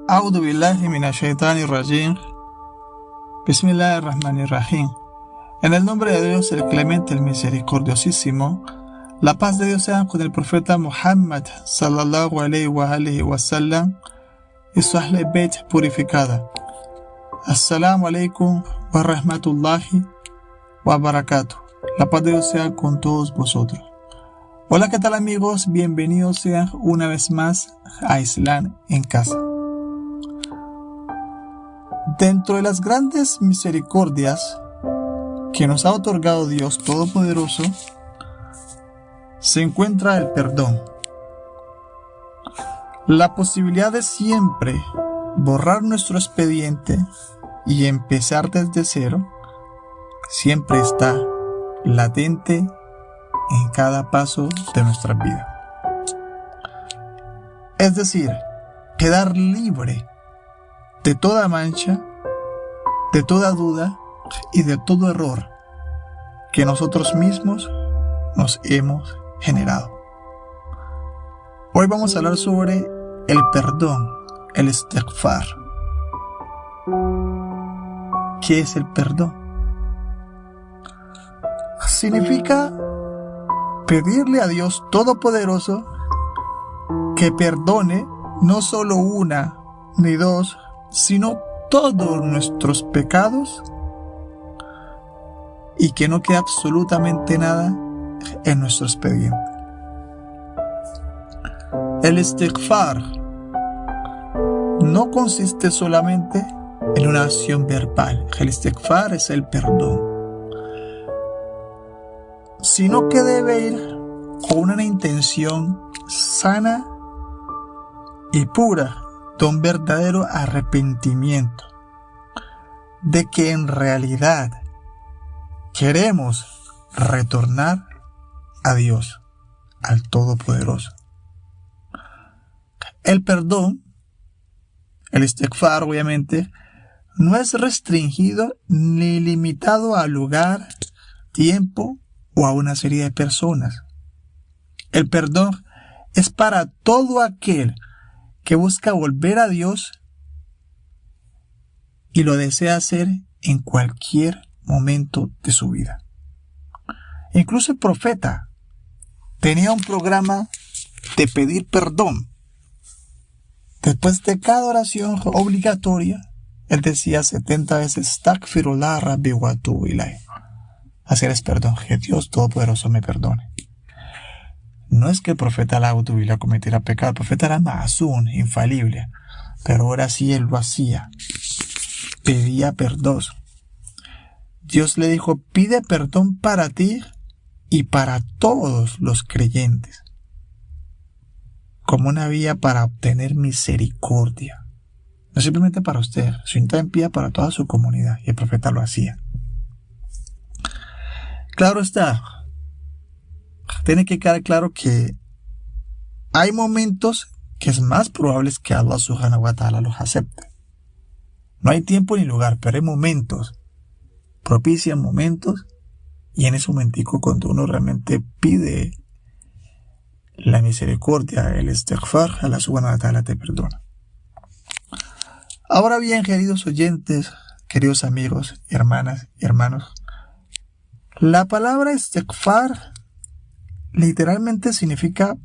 A'udhu billahi minash shaitanir rajim. Bismillahirrahmanirrahim. En el nombre de Dios, el clemente, el misericordiosísimo, la paz de Dios sea con el profeta Muhammad sallallahu alayhi wa sallam y su Ahl Bayt purificada. Assalamu alaikum wa rahmatullahi wa barakatuh. La paz de Dios sea con todos vosotros. Hola, ¿qué tal amigos? Bienvenidos sean una vez más a Islam en casa. Dentro de las grandes misericordias que nos ha otorgado Dios Todopoderoso, se encuentra el perdón. La posibilidad de siempre borrar nuestro expediente y empezar desde cero siempre está latente en cada paso de nuestra vida. Es decir, quedar libre de toda mancha, de toda duda y de todo error que nosotros mismos nos hemos generado. Hoy vamos a hablar sobre el perdón, el istighfar. ¿Qué es el perdón? Significa pedirle a Dios Todopoderoso que perdone no solo una ni dos, sino todos nuestros pecados y que no quede absolutamente nada en nuestro expediente. El istighfar no consiste solamente en una acción verbal. El istighfar es el perdón, sino que debe ir con una intención sana y pura de un verdadero arrepentimiento, de que en realidad queremos retornar a Dios, al Todopoderoso. El perdón, el istighfar obviamente, no es restringido ni limitado a lugar, tiempo o a una serie de personas. El perdón es para todo aquel que busca volver a Dios y lo desea hacer en cualquier momento de su vida. Incluso el profeta tenía un programa de pedir perdón. Después de cada oración obligatoria, él decía 70 veces Astaghfirullah Rabbi wa atubu ilayh. Hacer es perdón, que Dios Todopoderoso me perdone. No es que el profeta la autobilá cometiera pecado, el profeta era ma'asún, infalible, pero ahora sí él lo hacía, pedía perdón. Dios le dijo, pide perdón para ti y para todos los creyentes, como una vía para obtener misericordia. No simplemente para usted, sino también pida para toda su comunidad, y el profeta lo hacía. Claro está, tiene que quedar claro que hay momentos que es más probable que Allah subhanahu wa ta'ala los acepte. No hay tiempo ni lugar, pero hay momentos, propician momentos, y en ese momentico cuando uno realmente pide la misericordia, el istighfar, Allah subhanahu wa ta'ala te perdona. Ahora bien, queridos oyentes, queridos amigos, hermanas y hermanos, la palabra istighfar literalmente significa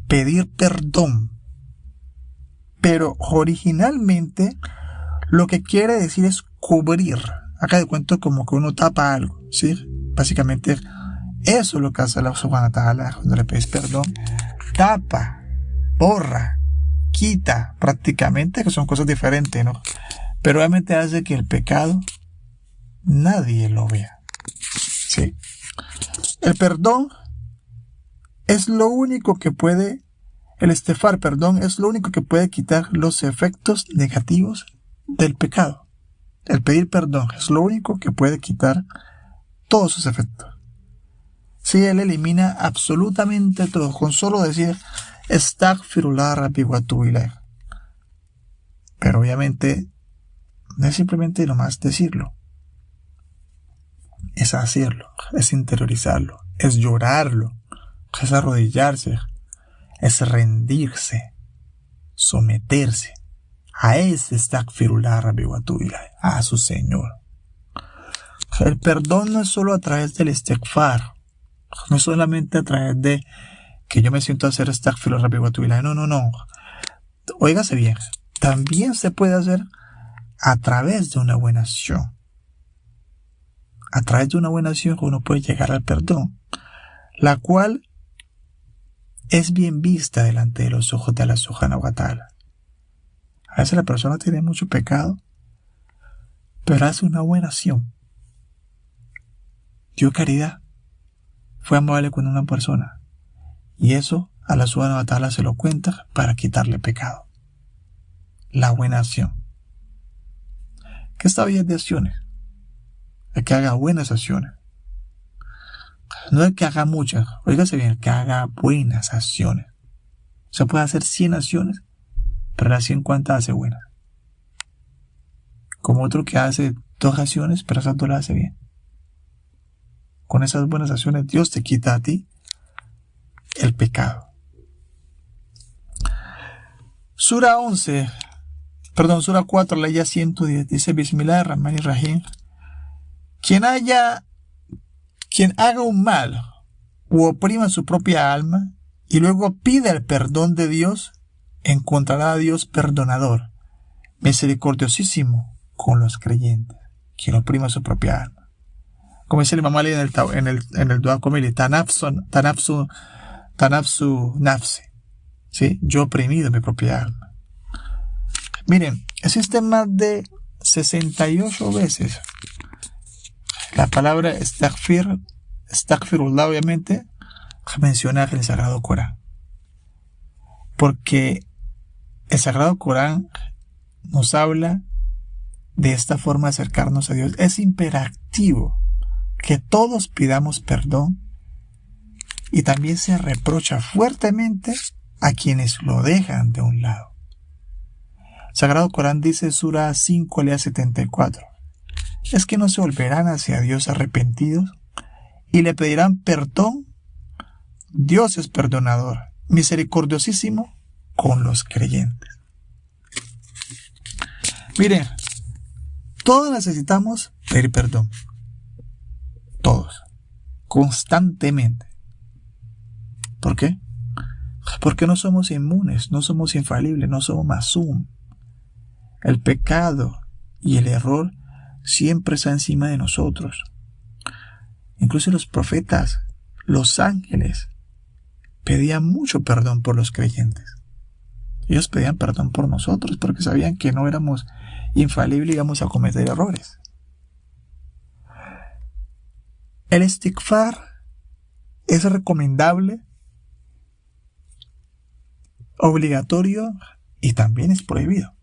pedir perdón, pero originalmente lo que quiere decir es cubrir. Acá de cuento como que uno tapa algo, ¿sí? Básicamente eso es lo que hace Allah subhanahu wa ta'ala cuando le pedís perdón. Tapa, borra, quita, prácticamente, que son cosas diferentes, ¿no? Pero obviamente hace que el pecado nadie lo vea. Sí. El perdón es lo único que puede, el istighfar, perdón, es lo único que puede quitar los efectos negativos del pecado. El pedir perdón es lo único que puede quitar todos sus efectos. Si él elimina absolutamente todo, con solo decir Astaghfirullah Rabbi wa atubu ilayh. Pero obviamente no es simplemente nomás decirlo, es hacerlo, es interiorizarlo, es llorarlo, es arrodillarse, es rendirse, someterse, a ese Astaghfirullah Rabbi wa atubu ilayh, a su Señor. El perdón no es solo a través del istighfar, no es solamente a través de que yo me siento a hacer Astaghfirullah Rabbi wa atubu ilayh. No. Óigase bien, también se puede hacer a través de una buena acción. A través de una buena acción uno puede llegar al perdón, la cual es bien vista delante de los ojos de Allah Subhanahu wa Ta'ala. A veces la persona tiene mucho pecado, pero hace una buena acción. Dio caridad, fue amable con una persona, y eso Allah Subhanahu wa Ta'ala se lo cuenta para quitarle pecado. La buena acción. ¿Qué está bien de acciones? El que haga buenas acciones. No el que haga muchas, óigase bien, el que haga buenas acciones. Se puede hacer 100 acciones, pero las 100 cuantas hace buenas. Como otro que hace 2 acciones, pero esas 2 las hace bien. Con esas buenas acciones Dios te quita a ti el pecado. Sura 4, ley 110, dice Bismillahirrahmanirrahim. Quien haga un mal u oprima su propia alma y luego pide el perdón de Dios, encontrará a Dios perdonador, misericordiosísimo con los creyentes. Quien oprima su propia alma. Como dice el Imam Ali en el Dua Komili, tanafsu nafsi. ¿Sí? Yo he oprimido mi propia alma. Miren, existen más de 68 veces la palabra Astaghfirullah, obviamente, mencionada en el Sagrado Corán. Porque el Sagrado Corán nos habla de esta forma de acercarnos a Dios. Es imperativo que todos pidamos perdón y también se reprocha fuertemente a quienes lo dejan de un lado. El Sagrado Corán dice, Sura 5, lea 74. Es que no se volverán hacia Dios arrepentidos y le pedirán perdón. Dios es perdonador, misericordiosísimo con los creyentes. Miren, todos necesitamos pedir perdón. Todos. Constantemente. ¿Por qué? Porque no somos inmunes, no somos infalibles, no somos masum. El pecado y el error siempre está encima de nosotros. Incluso los profetas, los ángeles, pedían mucho perdón por los creyentes. Ellos pedían perdón por nosotros porque sabían que no éramos infalibles y íbamos a cometer errores. El istighfar es recomendable, obligatorio y también es prohibido.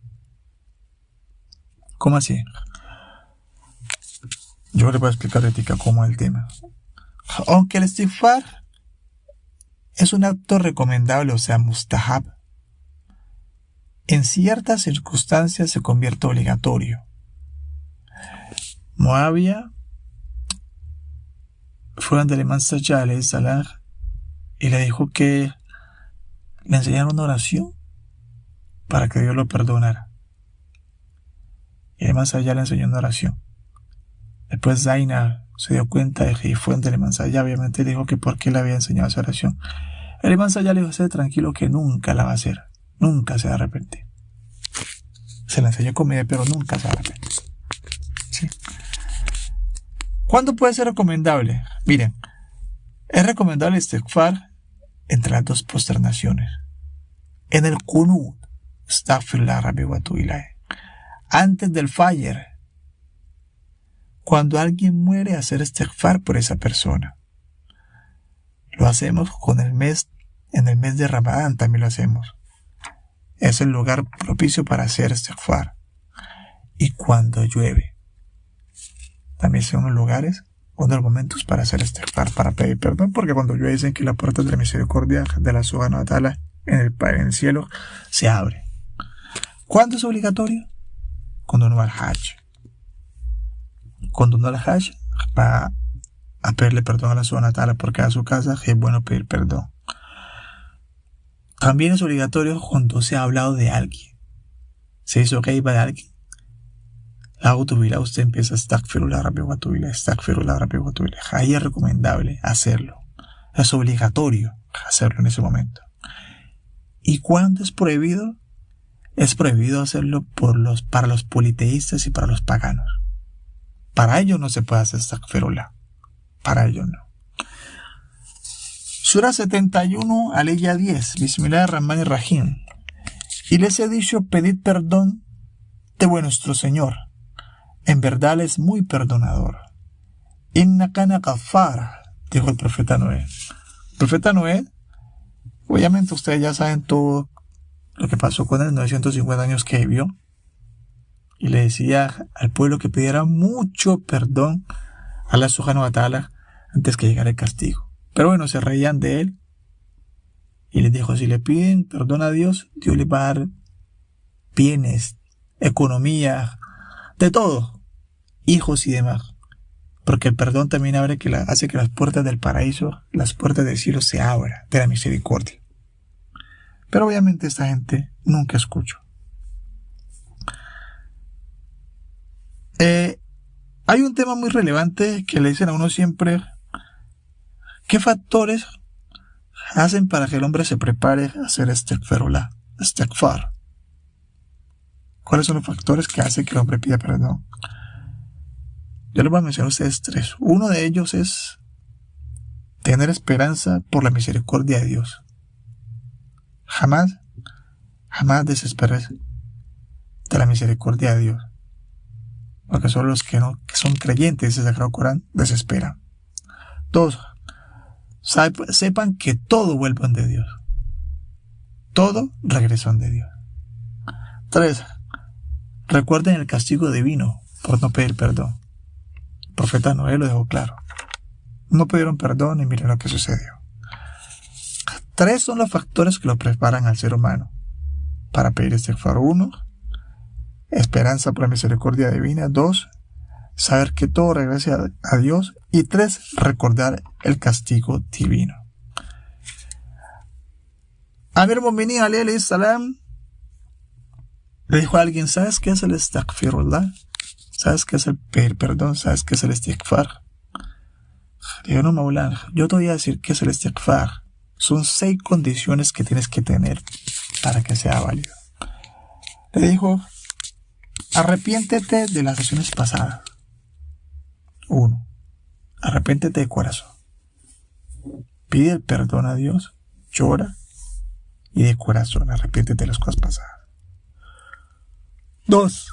¿Cómo así? Yo le voy a explicar ahorita cómo es el tema. Aunque el istighfar es un acto recomendable, o sea, mustahab, en ciertas circunstancias se convierte obligatorio. Muawiyah fue ante el Imam Sajjad alayhi salam y le dijo que le enseñaron una oración para que Dios lo perdonara. Y el Imam Sajjad le enseñó una oración. Después Zainab se dio cuenta de que fue ante el Imam Sajjad, obviamente le dijo que por qué le había enseñado esa oración. El Imam Sajjad le dijo, sé tranquilo que nunca la va a hacer, nunca se va a arrepentir. Se la enseñó con media, pero nunca se va a arrepentir. ¿Sí? ¿Cuándo puede ser recomendable? Miren, es recomendable istighfar entre las 2 posternaciones. En el Qunut, Astaghfirullah Rabbi wa atubu ilayh. Antes del Fajr, cuando alguien muere, hacer istighfar por esa persona. Lo hacemos en el mes de Ramadán también lo hacemos. Es el lugar propicio para hacer istighfar. Y cuando llueve, también son los lugares, uno de los momentos para hacer istighfar, para pedir perdón, porque cuando llueve dicen que la puerta de la misericordia de la Subhanahu wa Ta'ala en el cielo se abre. ¿Cuándo es obligatorio? Cuando uno va al Hajj. Cuando uno va al Hajj va a pedirle perdón a la Subhanahu wa Ta'ala porque a su casa es bueno pedir perdón. También es obligatorio cuando se ha hablado de alguien. se hizo geiba de alguien, la autobilá, usted empieza a astaghfirullah rabbi wa atubu ilayh, astaghfirullah rabbi wa atubu ilayh. Ahí es recomendable hacerlo. Es obligatorio hacerlo en ese momento. ¿Y cuándo es prohibido? Es prohibido hacerlo para los politeístas y para los paganos. Para ellos no se puede hacer astaghfirullah. Para ellos no. Sura 71, aleya 10. Bismillahirrahmanirrahim. Y les he dicho, pedid perdón de vuestro Señor. En verdad Él es muy perdonador. Inna kana ghaffar, dijo el profeta Noé. El profeta Noé, obviamente ustedes ya saben todo lo que pasó con él, 950 años que vivió. Y le decía al pueblo que pidiera mucho perdón a Allah subhanahu wa ta'ala antes que llegara el castigo. Pero bueno, se reían de él. Y les dijo, si le piden perdón a Dios, Dios les va a dar bienes, economía, de todo, hijos y demás. Porque el perdón también hace que las puertas del paraíso, las puertas del cielo se abran, de la misericordia. Pero obviamente esta gente nunca escuchó. Hay un tema muy relevante que le dicen a uno siempre: ¿qué factores hacen para que el hombre se prepare a hacer istighfar? ¿Cuáles son los factores que hacen que el hombre pida perdón? Yo les voy a mencionar a ustedes 3. Uno de ellos es tener esperanza por la misericordia de Dios. Jamás desesperes de la misericordia de Dios. Porque solo los que son creyentes del Sagrado Corán desesperan. 2. Sepan que todo vuelve de Dios. Todo regresan de Dios. 3. Recuerden el castigo divino por no pedir perdón. El profeta Noé lo dejó claro. No pidieron perdón y miren lo que sucedió. 3 son los factores que lo preparan al ser humano para pedir istighfar. 1. Esperanza por la misericordia divina. 2. Saber que todo regresa a Dios. Y 3. Recordar el castigo divino. Amir Mu'minin alayhi salam le dijo a alguien: ¿sabes qué es el astaghfirullah? ¿Sabes qué es el pedir perdón? ¿Sabes qué es el istighfar? Le dijo: no, Maulana, yo te voy a decir qué es el istighfar. Son 6 condiciones que tienes que tener para que sea válido. Le dijo: arrepiéntete de las acciones pasadas. 1. Arrepiéntete de corazón. Pide el perdón a Dios, llora y de corazón arrepiéntete de las cosas pasadas. 2.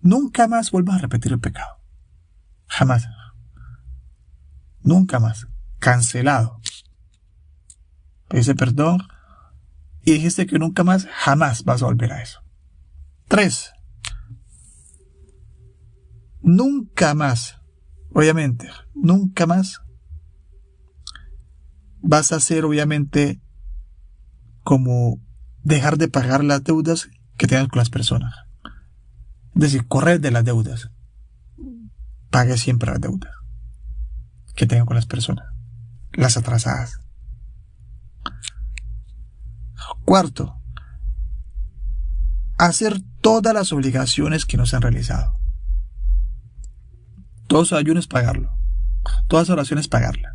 Nunca más vuelvas a repetir el pecado. Jamás. Nunca más. Cancelado. Pediste perdón y dijiste que nunca más, jamás vas a volver a eso. 3. Nunca más, obviamente, nunca más vas a hacer, obviamente, como dejar de pagar las deudas que tengas con las personas. Es decir, correr de las deudas. Pague siempre las deudas que tengan con las personas, las atrasadas. 4. Hacer todas las obligaciones que no se han realizado. Todos los ayunos, pagarlo. Todas las oraciones, pagarlas.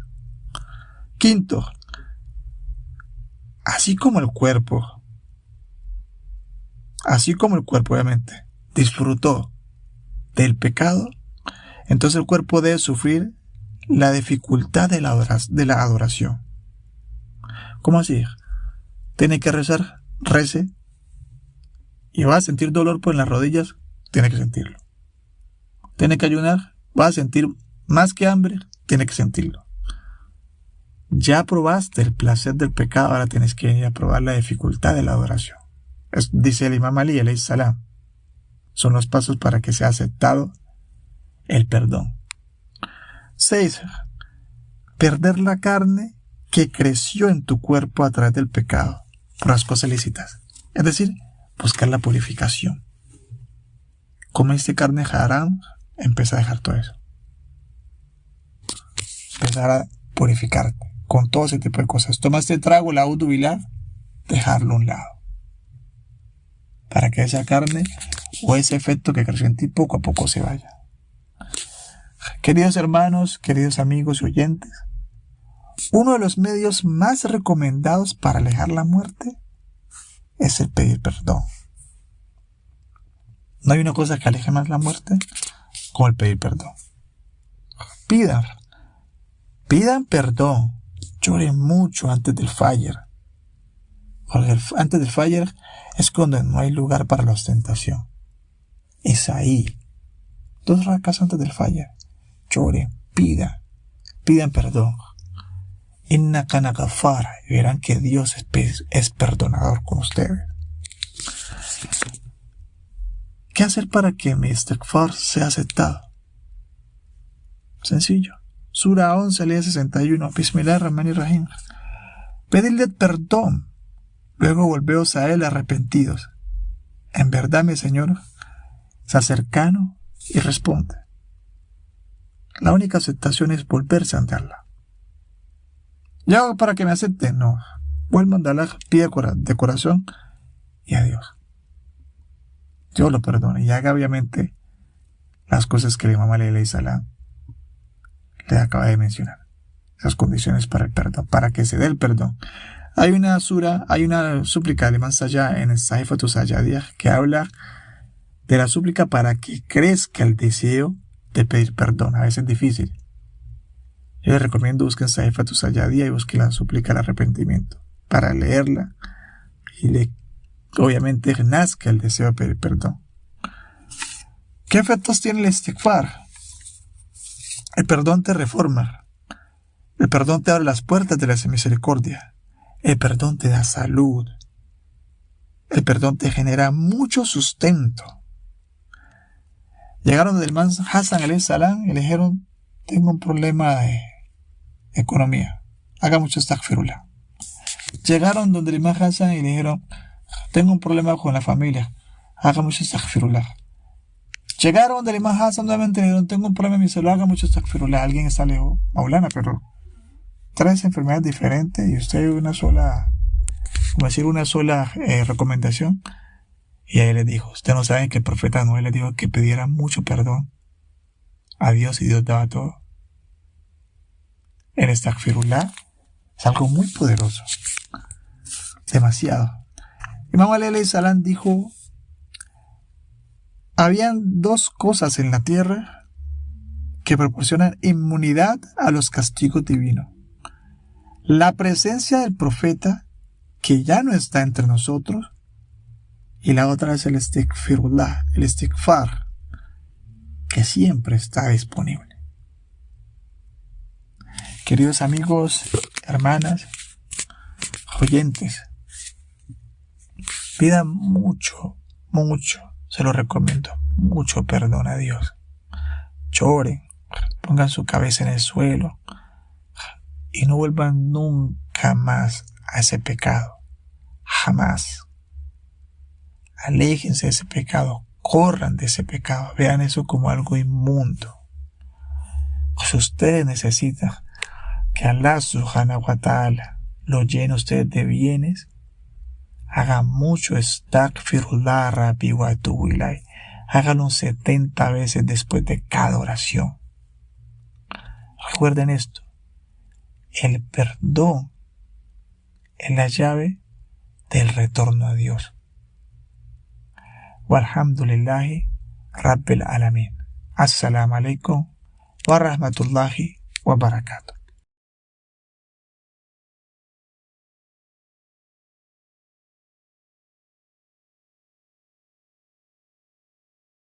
5. Así como el cuerpo, obviamente, disfrutó del pecado, entonces el cuerpo debe sufrir la dificultad de la adoración. ¿Cómo así? Tiene que rezar, rece, y va a sentir dolor por las rodillas, tiene que sentirlo. Tiene que ayunar, va a sentir más que hambre, tiene que sentirlo. Ya probaste el placer del pecado, ahora tienes que ir a probar la dificultad de la adoración. Dice el Imam Ali alayhi salam, son los pasos para que sea aceptado el perdón. 6. Perder la carne que creció en tu cuerpo a través del pecado, por las cosas lícitas. Es decir, buscar la purificación. Comiste carne haram, empieza a dejar todo eso. Empezar a purificarte con todo ese tipo de cosas. Tomaste trago, la audu billah, dejarlo a un lado. para que esa carne o ese efecto que creció en ti poco a poco se vaya. Queridos hermanos, queridos amigos y oyentes, uno de los medios más recomendados para alejar la muerte es el pedir perdón. No hay una cosa que aleje más la muerte como el pedir perdón. Pidan perdón. Lloren mucho antes del Fajr. Porque antes del Fajr es cuando no hay lugar para la ostentación. Es ahí. 2 rakas antes del Fajr. Lloren, pidan perdón. Inna kana ghafar. Y verán que Dios es perdonador con ustedes. ¿Qué hacer para que mi istighfar sea aceptado? Sencillo. Sura 11, ley 61. Bismillahirrahmanirrahim. Pedidle perdón. Luego volveos a él arrepentidos. En verdad, mi Señor está cercano y responde. La única aceptación es volverse a andarla. ¿Ya hago para que me acepten? No. Vuelvan a Allah, pide de corazón y a Dios. Dios lo perdone y haga obviamente las cosas que el Imam alayhi salam le acaba de mencionar. Esas condiciones para el perdón, para que se dé el perdón. Hay una súplica de más allá en el Sahifatu Sajadiyah que habla de la súplica para que crezca el deseo de pedir perdón. A veces es difícil. Yo les recomiendo busquen Sahifatu Sajadiyah y busquen la súplica del arrepentimiento para leerla y obviamente nazca el deseo de pedir perdón. ¿Qué efectos tiene el istighfar? El perdón te reforma. El perdón te abre las puertas de la misericordia. El perdón te da salud. El perdón te genera mucho sustento. Llegaron del man Hassan alayhi salam y le dijeron: tengo un problema de economía. Haga mucho astaghfirullah. Llegaron donde el imam Hassan y le dijeron: tengo un problema con la familia. Haga mucho astaghfirullah. Llegaron del imam Hassan nuevamente y le dijeron: tengo un problema en mi salud. Haga mucho astaghfirullah. Alguien está lejos. Maulana, pero 3 enfermedades diferentes y usted una sola recomendación. Y ahí le dijo: usted no sabe que el profeta Noé le dijo que pidiera mucho perdón a Dios y Dios daba todo. El astaghfirullah es algo muy poderoso, demasiado. Imam alayhi salam dijo: habían 2 cosas en la tierra que proporcionan inmunidad a los castigos divinos: la presencia del profeta, que ya no está entre nosotros, y la otra es el istighfirullah, el istighfar, que siempre está disponible. Queridos amigos, hermanas, oyentes, pidan mucho, se lo recomiendo, mucho perdón a Dios. Lloren, pongan su cabeza en el suelo y no vuelvan nunca más a ese pecado. Jamás. Aléjense de ese pecado, corran de ese pecado, vean eso como algo inmundo. Si ustedes necesitan que Allah subhanahu wa ta'ala lo llene ustedes de bienes, hagan mucho astaghfirullah rabbi wa atubu ilay. Háganlo 70 veces después de cada oración. Recuerden esto: el perdón es la llave del retorno a Dios. Walhamdulillahi Rabbil Alamin. Assalamu alaikum wa rahmatullahi wa barakatuh.